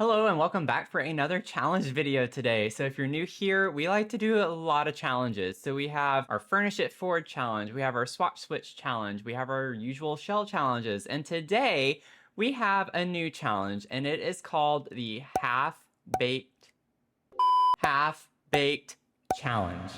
Hello and welcome back for another challenge video today. So if you're new here, we like to do a lot of challenges. So we have our Furnish It Forward challenge, we have our Swap Switch challenge, we have our usual shell challenges, and today we have a new challenge and it is called the half-baked challenge.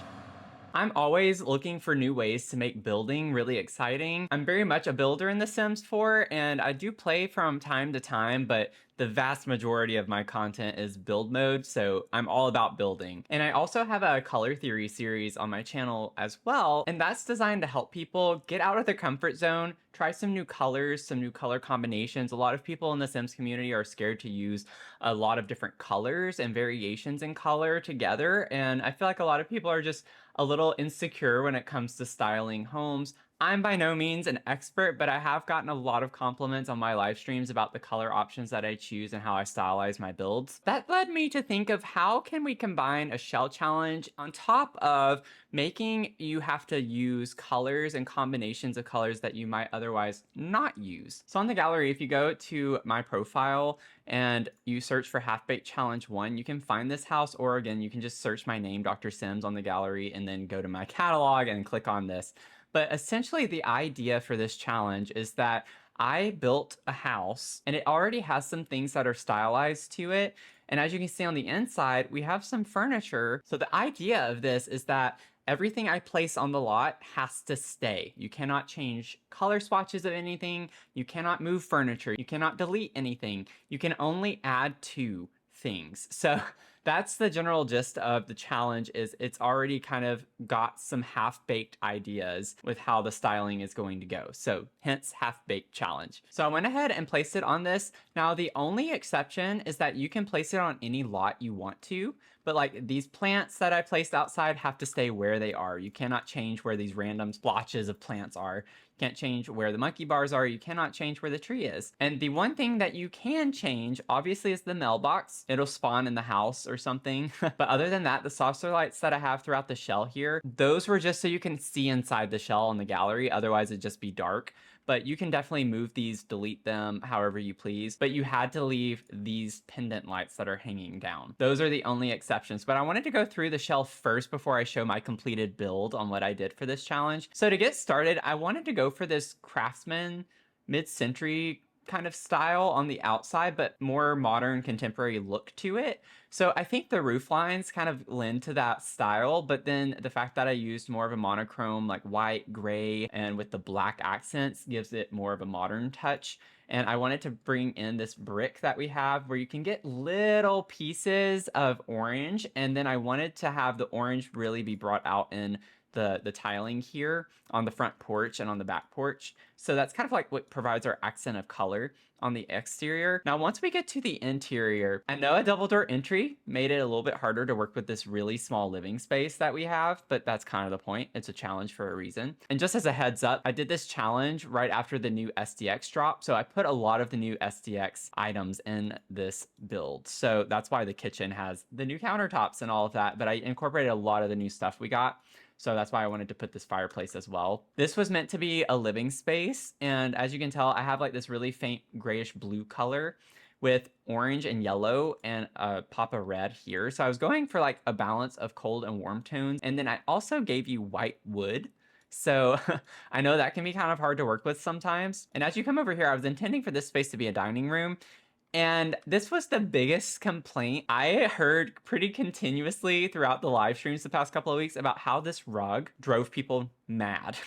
I'm always looking for new ways to make building really exciting. I'm very much a builder in The Sims 4, and I do play from time to time, but the vast majority of my content is build mode, so I'm all about building. And I also have a color theory series on my channel as well, and that's designed to help people get out of their comfort zone, try some new colors, some new color combinations. A lot of people in the Sims community are scared to use a lot of different colors and variations in color together, and I feel like a lot of people are just a little insecure when it comes to styling homes. I'm by no means an expert, but I have gotten a lot of compliments on my live streams about the color options that I choose and how I stylize my builds. That led me to think of how can we combine a shell challenge on top of making you have to use colors and combinations of colors that you might otherwise not use. So on the gallery, if you go to my profile and you search for Half Baked Challenge 1, you can find this house, or again, you can just search my name, Dr. Sims, on the gallery and then go to my catalog and click on this. But essentially the idea for this challenge is that I built a house and it already has some things that are stylized to it. And as you can see on the inside, we have some furniture. So the idea of this is that everything I place on the lot has to stay. You cannot change color swatches of anything. You cannot move furniture. You cannot delete anything. You can only add to things. So that's the general gist of the challenge. Is it's already kind of got some half-baked ideas with how the styling is going to go. So hence half-baked challenge. So I went ahead and placed it on this. Now the only exception is that you can place it on any lot you want to, but like these plants that I placed outside have to stay where they are. You cannot change where these random splotches of plants are. You can't change where the monkey bars are. You cannot change where the tree is. And the one thing that you can change, obviously, is the mailbox. It'll spawn in the house or something. But other than that, the saucer lights that I have throughout the shell here, those were just so you can see inside the shell in the gallery. Otherwise, it'd just be dark. But you can definitely move these, delete them however you please. But you had to leave these pendant lights that are hanging down. Those are the only exceptions. But I wanted to go through the shell first before I show my completed build on what I did for this challenge. So to get started, I wanted to go for this craftsman mid-century kind of style on the outside, but more modern contemporary look to it. So I think the roof lines kind of lend to that style, but then the fact that I used more of a monochrome like white, gray, and with the black accents gives it more of a modern touch. And I wanted to bring in this brick that we have where you can get little pieces of orange, and then I wanted to have the orange really be brought out in the tiling here on the front porch and on the back porch. So that's kind of like what provides our accent of color on the exterior. Now, once we get to the interior, I know a double door entry made it a little bit harder to work with this really small living space that we have, but that's kind of the point. It's a challenge for a reason. And just as a heads up, I did this challenge right after the new SDX drop. So I put a lot of the new SDX items in this build. So that's why the kitchen has the new countertops and all of that, but I incorporated a lot of the new stuff we got. So that's why I wanted to put this fireplace as well. This was meant to be a living space. And as you can tell, I have like this really faint grayish blue color with orange and yellow and a pop of red here. So I was going for like a balance of cold and warm tones. And then I also gave you white wood. So I know that can be kind of hard to work with sometimes. And as you come over here, I was intending for this space to be a dining room. And this was the biggest complaint I heard pretty continuously throughout the live streams the past couple of weeks about how this rug drove people mad.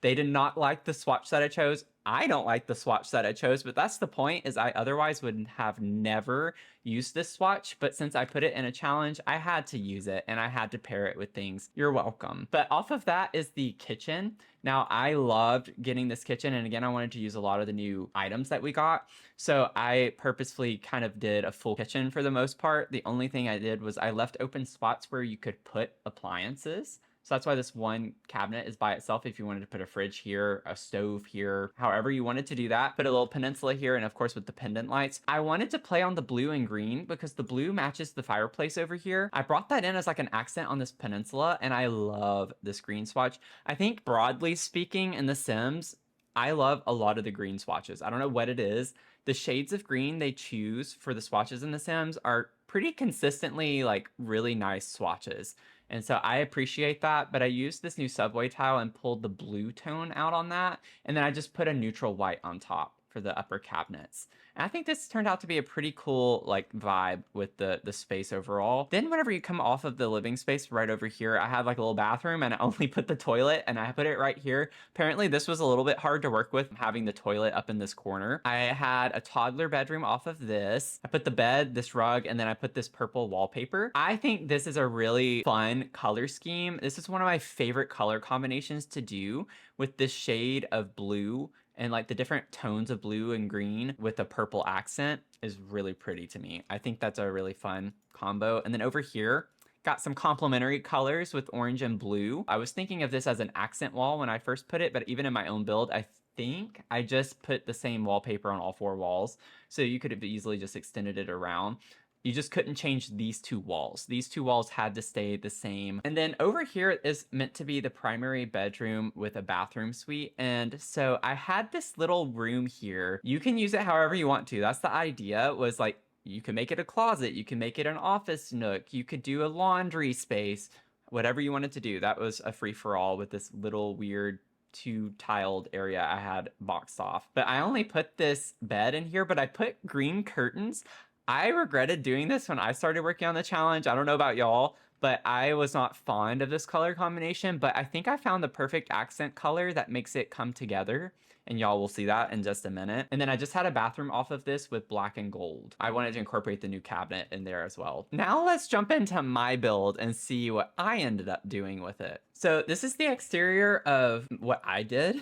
They did not like the swatch that I chose. I don't like the swatch that I chose, but that's the point, is I otherwise would have never used this swatch, but since I put it in a challenge, I had to use it and I had to pair it with things. You're welcome. But off of that is the kitchen. Now, I loved getting this kitchen, and again, I wanted to use a lot of the new items that we got. So I purposefully kind of did a full kitchen for the most part. The only thing I did was I left open spots where you could put appliances. So that's why this one cabinet is by itself. If you wanted to put a fridge here, a stove here, however you wanted to do that, put a little peninsula here, and of course with the pendant lights. I wanted to play on the blue and green because the blue matches the fireplace over here. I brought that in as like an accent on this peninsula, and I love this green swatch. I think broadly speaking in The Sims, I love a lot of the green swatches. I don't know what it is. the shades of green they choose for the swatches in The Sims are pretty consistently like really nice swatches. And so I appreciate that, but I used this new subway tile and pulled the blue tone out on that, and then I just put a neutral white on top for the upper cabinets. And I think this turned out to be a pretty cool like vibe with the space overall. Then whenever you come off of the living space right over here, I have like a little bathroom and I only put the toilet and I put it right here. Apparently this was a little bit hard to work with having the toilet up in this corner. I had a toddler bedroom off of this. I put the bed, this rug, and then I put this purple wallpaper. I think this is a really fun color scheme. This is one of my favorite color combinations to do with this shade of blue and like the different tones of blue and green with a purple accent is really pretty to me. I think that's a really fun combo. And then over here, got some complementary colors with orange and blue. I was thinking of this as an accent wall when I first put it, but even in my own build, I think I just put the same wallpaper on all 4 walls. So you could have easily just extended it around. You just couldn't change these 2 walls. These 2 walls had to stay the same. And then over here is meant to be the primary bedroom with a bathroom suite. And so I had this little room here. You can use it however you want to. That's the idea, was like, you can make it a closet. You can make it an office nook. You could do a laundry space, whatever you wanted to do. That was a free for all with this little weird 2-tiled area I had boxed off. But I only put this bed in here, but I put green curtains. I regretted doing this when I started working on the challenge. I don't know about y'all, but I was not fond of this color combination, but I think I found the perfect accent color that makes it come together, and y'all will see that in just a minute. And then I just had a bathroom off of this with black and gold. I wanted to incorporate the new cabinet in there as well. Now let's jump into my build and see what I ended up doing with it. So this is the exterior of what I did.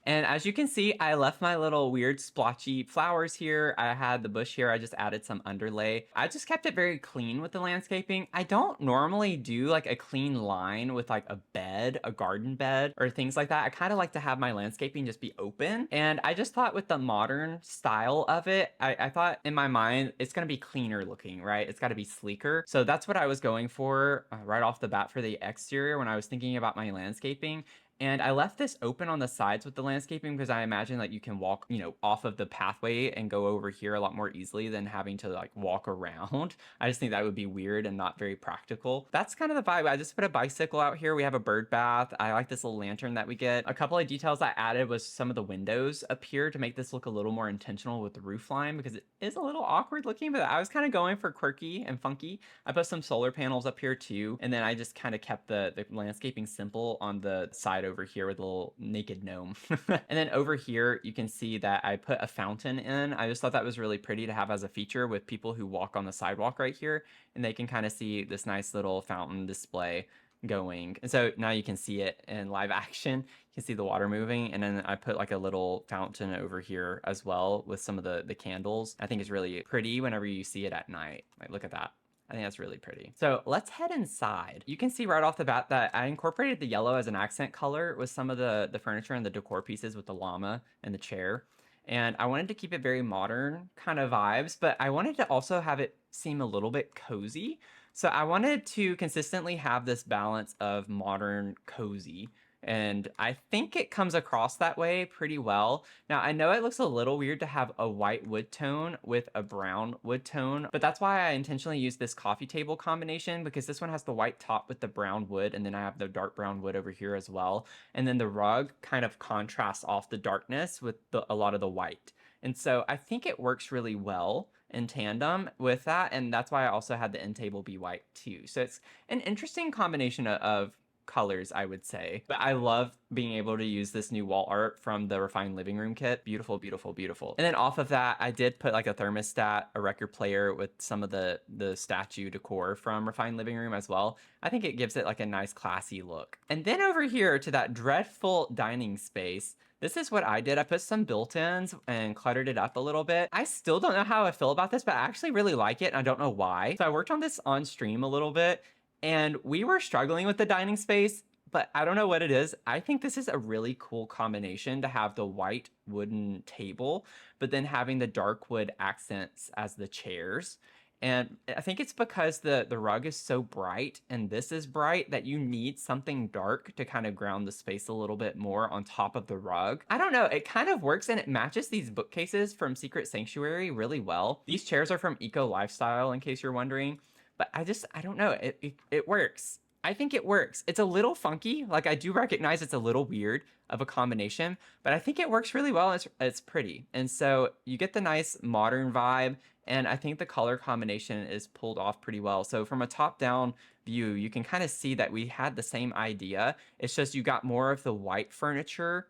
And as you can see, I left my little weird splotchy flowers here. I had the bush here. I just added some underlay. I just kept it very clean with the landscaping. I don't normally do like a clean line with like a bed, a garden bed, or things like that. I kind of like to have my landscaping just be open. And I just thought with the modern style of it, I thought in my mind, it's going to be cleaner looking, right? It's got to be sleeker. So that's what I was going for right off the bat for the exterior when I was thinking about my landscaping. And I left this open on the sides with the landscaping because I imagine that you can walk, you know, off of the pathway and go over here a lot more easily than having to like walk around. I just think that would be weird and not very practical. That's kind of the vibe. I just put a bicycle out here. We have a bird bath. I like this little lantern that we get. A couple of details I added was some of the windows up here to make this look a little more intentional with the roof line because it is a little awkward looking, but I was kind of going for quirky and funky. I put some solar panels up here too. And then I just kind of kept the landscaping simple on the side over here with a little naked gnome. And then over here, you can see that I put a fountain in. I just thought that was really pretty to have as a feature with people who walk on the sidewalk right here, and they can kind of see this nice little fountain display going. And so now you can see it in live action. You can see the water moving, and then I put like a little fountain over here as well with some of the candles. I think it's really pretty whenever you see it at night. Like, look at that. I think that's really pretty. So let's head inside. You can see right off the bat that I incorporated the yellow as an accent color with some of the furniture and the decor pieces with the llama and the chair. And I wanted to keep it very modern kind of vibes, but I wanted to also have it seem a little bit cozy. So I wanted to consistently have this balance of modern cozy. And I think it comes across that way pretty well. Now, I know it looks a little weird to have a white wood tone with a brown wood tone, but that's why I intentionally used this coffee table combination, because this one has the white top with the brown wood, and then I have the dark brown wood over here as well. And then the rug kind of contrasts off the darkness with a lot of the white. And so I think it works really well in tandem with that, and that's why I also had the end table be white too. So it's an interesting combination of colors, I would say. But I love being able to use this new wall art from the Refined Living Room kit. Beautiful, beautiful, beautiful. And then off of that, I did put like a thermostat, a record player with some of the statue decor from Refined Living Room as well. I think it gives it like a nice classy look. And then over here to that dreadful dining space, this is what I did. I put some built-ins and cluttered it up a little bit. I still don't know how I feel about this, but I actually really like it, and I don't know why. So I worked on this on stream a little bit, and we were struggling with the dining space, but I don't know what it is. I think this is a really cool combination to have the white wooden table, but then having the dark wood accents as the chairs. And I think it's because the rug is so bright and this is bright that you need something dark to kind of ground the space a little bit more on top of the rug. I don't know, it kind of works and it matches these bookcases from Secret Sanctuary really well. These chairs are from Eco Lifestyle, in case you're wondering, but I don't know, it works. I think it works. It's a little funky. Like, I do recognize it's a little weird of a combination, but I think it works really well. And it's pretty. And so you get the nice modern vibe. And I think the color combination is pulled off pretty well. So from a top-down view, you can kind of see that we had the same idea. It's just you got more of the white furniture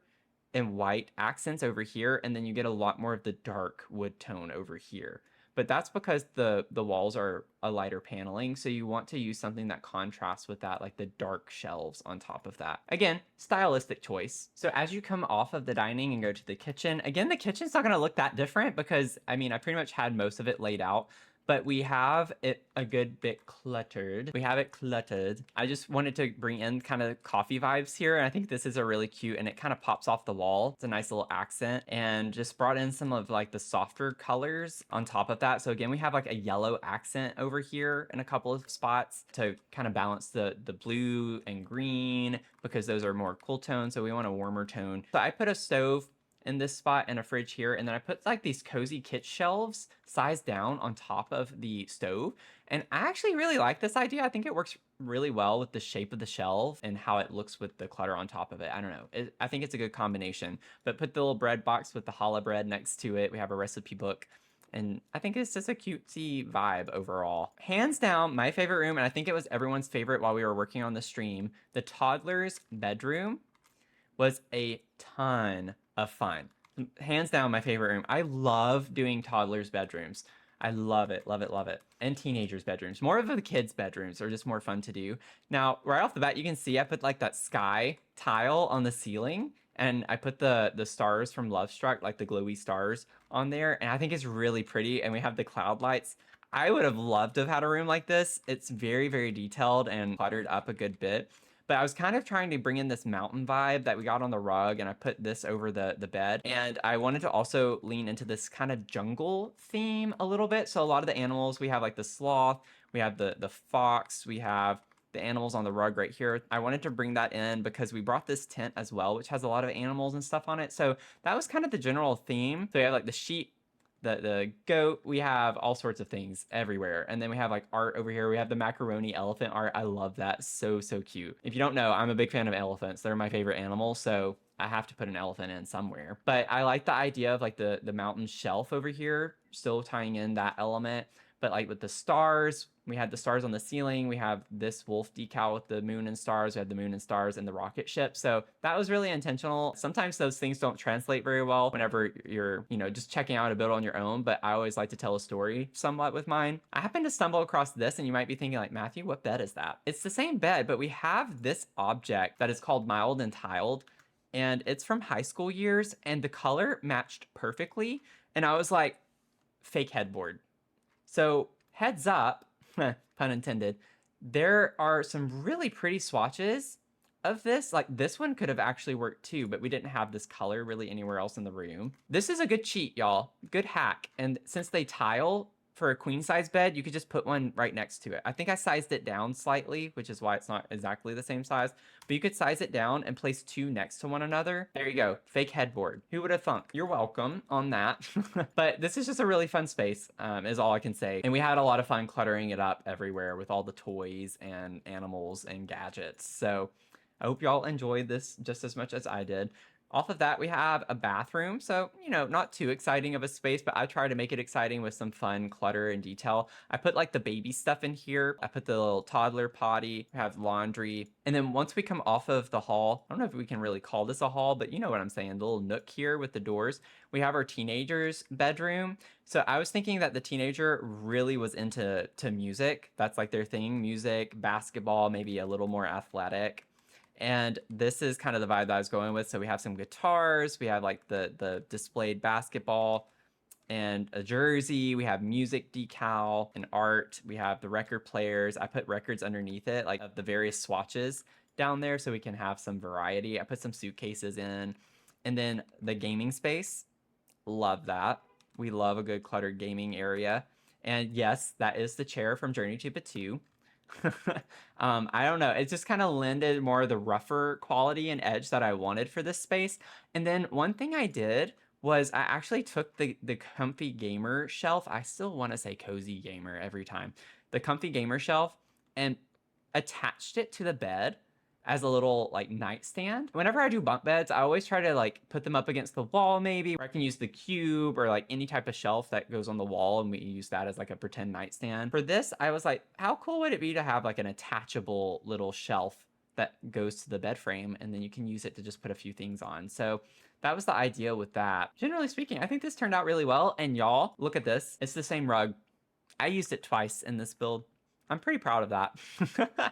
and white accents over here, and then you get a lot more of the dark wood tone over here. But that's because the walls are a lighter paneling, so you want to use something that contrasts with that, like the dark shelves on top of that. Again, stylistic choice. So as you come off of the dining and go to the kitchen, again, the kitchen's not gonna look that different because, I mean, I pretty much had most of it laid out, but we have it a good bit cluttered. We have it cluttered. I just wanted to bring in kind of coffee vibes here, and I think this is a really cute, and it kind of pops off the wall. It's a nice little accent, and just brought in some of like the softer colors on top of that. So again, we have like a yellow accent over here in a couple of spots to kind of balance the blue and green, because those are more cool tones, so we want a warmer tone. So I put a stove in this spot and a fridge here, and then I put like these cozy kit shelves sized down on top of the stove, and I actually really like this idea. I think it works really well with the shape of the shelf and how it looks with the clutter on top of it. I don't know, I think it's a good combination. But put the little bread box with the challah bread next to it. We have a recipe book, and I think it's just a cutesy vibe overall. Hands down, my favorite room, and I think it was everyone's favorite while we were working on the stream, the toddler's bedroom was a ton of fun. Hands down, my favorite room. I love doing toddlers' bedrooms. I love it, love it, love it. And teenagers' bedrooms. More of the kids' bedrooms are just more fun to do. Now, right off the bat, you can see I put like that sky tile on the ceiling, and I put the stars from Love Struck, like the glowy stars on there, and I think it's really pretty. And we have the cloud lights. I would have loved to have had a room like this. It's very, very detailed and cluttered up a good bit. But I was kind of trying to bring in this mountain vibe that we got on the rug, and I put this over the bed. And I wanted to also lean into this kind of jungle theme a little bit. So a lot of the animals, we have like the sloth, we have the fox, we have the animals on the rug right here. I wanted to bring that in because we brought this tent as well, which has a lot of animals and stuff on it. So that was kind of the general theme. So we have like the sheep, the goat, we have all sorts of things everywhere. And then we have like art over here. We have the macaroni elephant art. I love that. So cute. If you don't know, I'm a big fan of elephants. They're my favorite animal, so I have to put an elephant in somewhere. But I like the idea of like the mountain shelf over here, still tying in that element. But like with the stars, we had the stars on the ceiling. We have this wolf decal with the moon and stars. We had the moon and stars and the rocket ship. So that was really intentional. Sometimes those things don't translate very well whenever you're, just checking out a build on your own. But I always like to tell a story somewhat with mine. I happened to stumble across this, and you might be thinking like, Matthew, what bed is that? It's the same bed, but we have this object that is called Mild and Tiled. And it's from high school years, and the color matched perfectly. And I was like, fake headboard. So heads up, pun intended, there are some really pretty swatches of this. Like this one could have actually worked too, but we didn't have this color really anywhere else in the room. This is a good cheat, y'all. Good hack. And since they tile for a queen size bed, you could just put one right next to it. I think I sized it down slightly, which is why it's not exactly the same size, but you could size it down and place two next to one another. There you go. Fake headboard. Who would have thunk? You're welcome on that. But this is just a really fun space, is all I can say. And we had a lot of fun cluttering it up everywhere with all the toys and animals and gadgets. So I hope y'all enjoyed this just as much as I did. Off of that, we have a bathroom. So, not too exciting of a space, but I try to make it exciting with some fun clutter and detail. I put like the baby stuff in here. I put the little toddler potty, we have laundry. And then once we come off of the hall, I don't know if we can really call this a hall, but you know what I'm saying, the little nook here with the doors, we have our teenager's bedroom. So I was thinking that the teenager really was into music. That's like their thing, music, basketball, maybe a little more athletic. And this is kind of the vibe that I was going with. So we have some guitars, we have like the displayed basketball and a jersey, we have music decal and art, we have the record players. I put records underneath it, like the various swatches down there so we can have some variety. I put some suitcases in. And then the gaming space, love that. We love a good cluttered gaming area. And yes, that is the chair from Journey to Batu. I don't know. It just kind of lended more of the rougher quality and edge that I wanted for this space. And then one thing I did was I actually took the comfy gamer shelf. I still want to say cozy gamer every time. The comfy gamer shelf, and attached it to the bed as a little like nightstand. Whenever I do bunk beds, I always try to like put them up against the wall maybe, or I can use the cube or like any type of shelf that goes on the wall, and we use that as like a pretend nightstand. For this, I was like, how cool would it be to have like an attachable little shelf that goes to the bed frame, and then you can use it to just put a few things on. So that was the idea with that. Generally speaking, I think this turned out really well. And y'all, look at this. It's the same rug. I used it twice in this build. I'm pretty proud of that.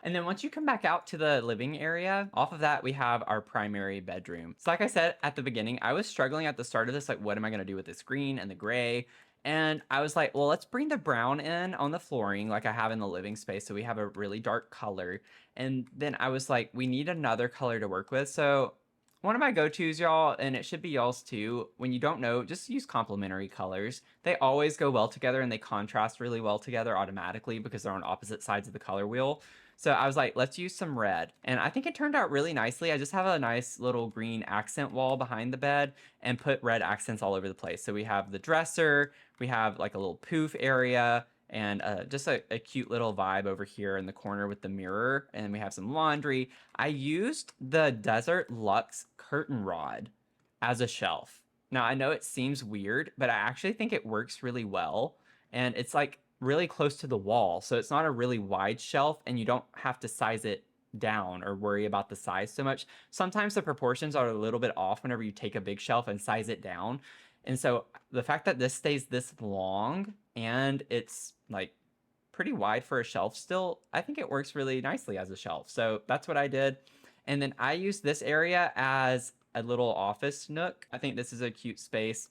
And then once you come back out to the living area, off of that, we have our primary bedroom. So like I said at the beginning, I was struggling at the start of this, like, what am I gonna do with this green and the gray? And I was like, well, let's bring the brown in on the flooring like I have in the living space, so we have a really dark color. And then I was like, we need another color to work with. So one of my go-tos, y'all, and it should be y'all's too, when you don't know, just use complementary colors. They always go well together, and they contrast really well together automatically because they're on opposite sides of the color wheel. So I was like, let's use some red. And I think it turned out really nicely. I just have a nice little green accent wall behind the bed and put red accents all over the place. So we have the dresser, we have like a little poof area, and just a cute little vibe over here in the corner with the mirror, and we have some laundry. I used the Desert Luxe curtain rod as a shelf. Now, I know it seems weird, but I actually think it works really well, and it's like really close to the wall, so it's not a really wide shelf, and you don't have to size it down or worry about the size so much. Sometimes the proportions are a little bit off whenever you take a big shelf and size it down. And so the fact that this stays this long and it's like pretty wide for a shelf still, I think it works really nicely as a shelf. So that's what I did. And then I used this area as a little office nook. I think this is a cute space.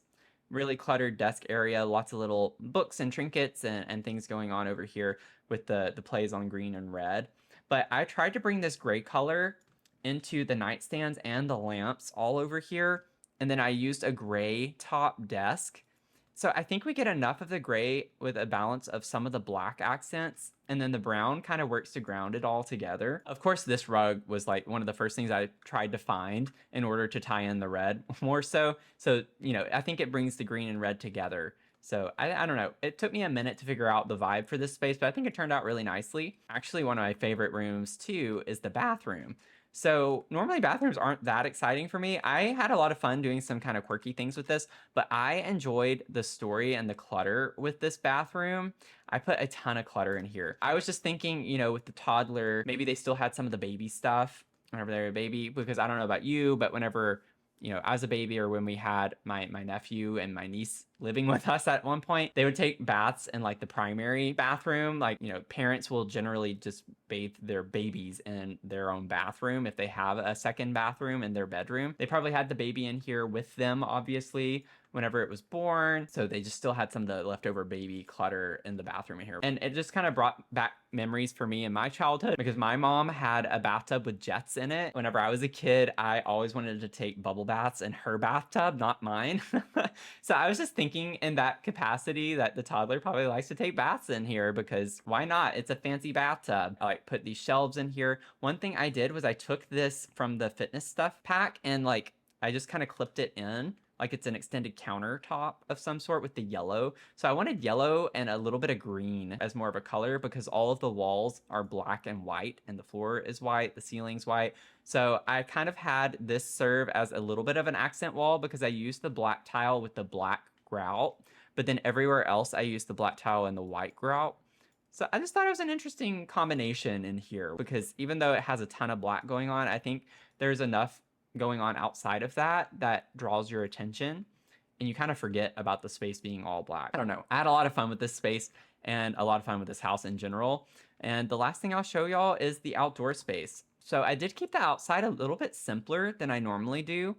Really cluttered desk area, lots of little books and trinkets and things going on over here with the plays on green and red. But I tried to bring this gray color into the nightstands and the lamps all over here. And then I used a gray top desk. So I think we get enough of the gray with a balance of some of the black accents, and then the brown kind of works to ground it all together. Of course, this rug was like one of the first things I tried to find in order to tie in the red more so. So, you know, I think it brings the green and red together. So I don't know. It took me a minute to figure out the vibe for this space, but I think it turned out really nicely. Actually, one of my favorite rooms too is the bathroom. So normally bathrooms aren't that exciting for me. I had a lot of fun doing some kind of quirky things with this, but I enjoyed the story and the clutter with this bathroom. I put a ton of clutter in here. I was just thinking, you know, with the toddler, maybe they still had some of the baby stuff whenever they were a baby, because I don't know about you, but whenever, you know, as a baby, or when we had my nephew and my niece living with us at one point, they would take baths in like the primary bathroom. Like, you know, parents will generally just bathe their babies in their own bathroom if they have a second bathroom in their bedroom. They probably had the baby in here with them, obviously, whenever it was born. So they just still had some of the leftover baby clutter in the bathroom in here. And it just kind of brought back memories for me in my childhood, because my mom had a bathtub with jets in it. Whenever I was a kid, I always wanted to take bubble baths in her bathtub, not mine. So I was just thinking in that capacity that the toddler probably likes to take baths in here, because why not? It's a fancy bathtub. I like put these shelves in here. One thing I did was I took this from the fitness stuff pack and like I just kind of clipped it in like it's an extended countertop of some sort with the yellow. So I wanted yellow and a little bit of green as more of a color, because all of the walls are black and white and the floor is white, the ceiling's white. So I kind of had this serve as a little bit of an accent wall, because I used the black tile with the black grout, but then everywhere else I used the black tile and the white grout. So I just thought it was an interesting combination in here, because even though it has a ton of black going on, I think there's enough going on outside of that that draws your attention, and you kind of forget about the space being all black. I don't know. I had a lot of fun with this space and a lot of fun with this house in general. And the last thing I'll show y'all is the outdoor space. So I did keep the outside a little bit simpler than I normally do,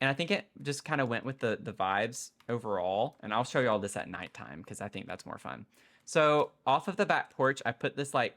and I think it just kind of went with the vibes overall. And I'll show y'all this at nighttime, because I think that's more fun. So off of the back porch, I put this like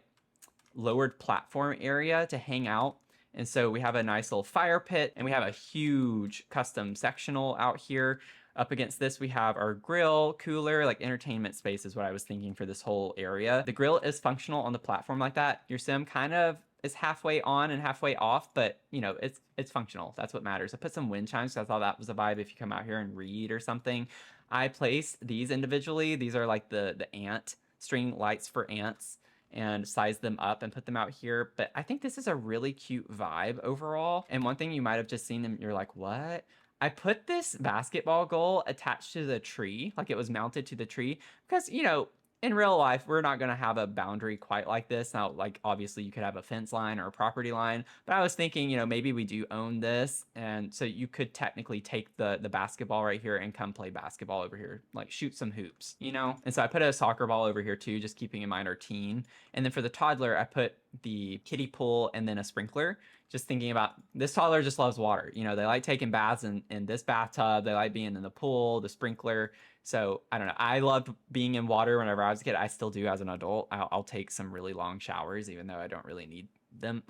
lowered platform area to hang out. And so we have a nice little fire pit, and we have a huge custom sectional out here. Up against this, we have our grill, cooler, like entertainment space is what I was thinking for this whole area. The grill is functional on the platform like that. Your sim kind of is halfway on and halfway off, but you know, it's functional. That's what matters. I put some wind chimes because I thought that was a vibe if you come out here and read or something. I placed these individually. These are like the ant string lights for ants, and size them up and put them out here. But I think this is a really cute vibe overall. And one thing you might have just seen them, you're like, what? I put this basketball goal attached to the tree, like it was mounted to the tree, because, you know, in real life, we're not going to have a boundary quite like this. Now, like, obviously, you could have a fence line or a property line, but I was thinking, you know, maybe we do own this. And so you could technically take the basketball right here and come play basketball over here, like shoot some hoops, you know? And so I put a soccer ball over here too, just keeping in mind our teen. And then for the toddler, I put the kiddie pool and then a sprinkler. Just thinking about this toddler just loves water. You know, they like taking baths in this bathtub. They like being in the pool, the sprinkler. So I don't know. I loved being in water whenever I was a kid. I still do as an adult. I'll take some really long showers, even though I don't really need them.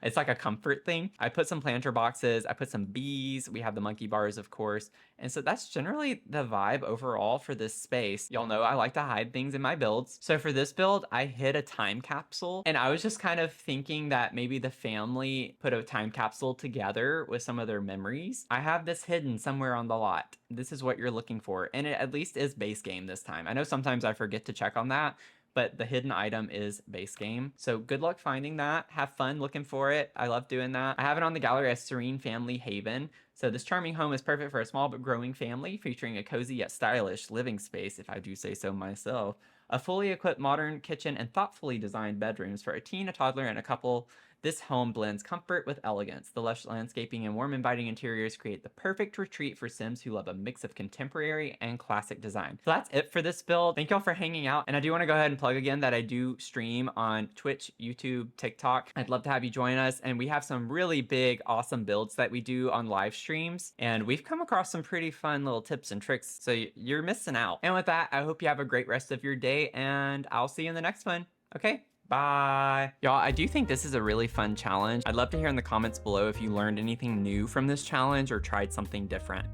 It's like a comfort thing. I put some planter boxes. I put some bees. We have the monkey bars, of course. And so that's generally the vibe overall for this space. Y'all know I like to hide things in my builds. So for this build, I hid a time capsule. And I was just kind of thinking that maybe the family put a time capsule together with some of their memories. I have this hidden somewhere on the lot. This is what you're looking for. And it at least is base game this time. I know sometimes I forget to check on that, but the hidden item is base game. So good luck finding that. Have fun looking for it. I love doing that. I have it on the gallery as Serene Family Haven. So this charming home is perfect for a small but growing family, featuring a cozy yet stylish living space, if I do say so myself. A fully equipped modern kitchen and thoughtfully designed bedrooms for a teen, a toddler, and a couple. This home blends comfort with elegance. The lush landscaping and warm, inviting interiors create the perfect retreat for Sims who love a mix of contemporary and classic design. So that's it for this build. Thank y'all for hanging out. And I do want to go ahead and plug again that I do stream on Twitch, YouTube, TikTok. I'd love to have you join us. And we have some really big, awesome builds that we do on live streams. And we've come across some pretty fun little tips and tricks. So you're missing out. And with that, I hope you have a great rest of your day. And I'll see you in the next one. Okay? Bye. Y'all, I do think this is a really fun challenge. I'd love to hear in the comments below if you learned anything new from this challenge or tried something different.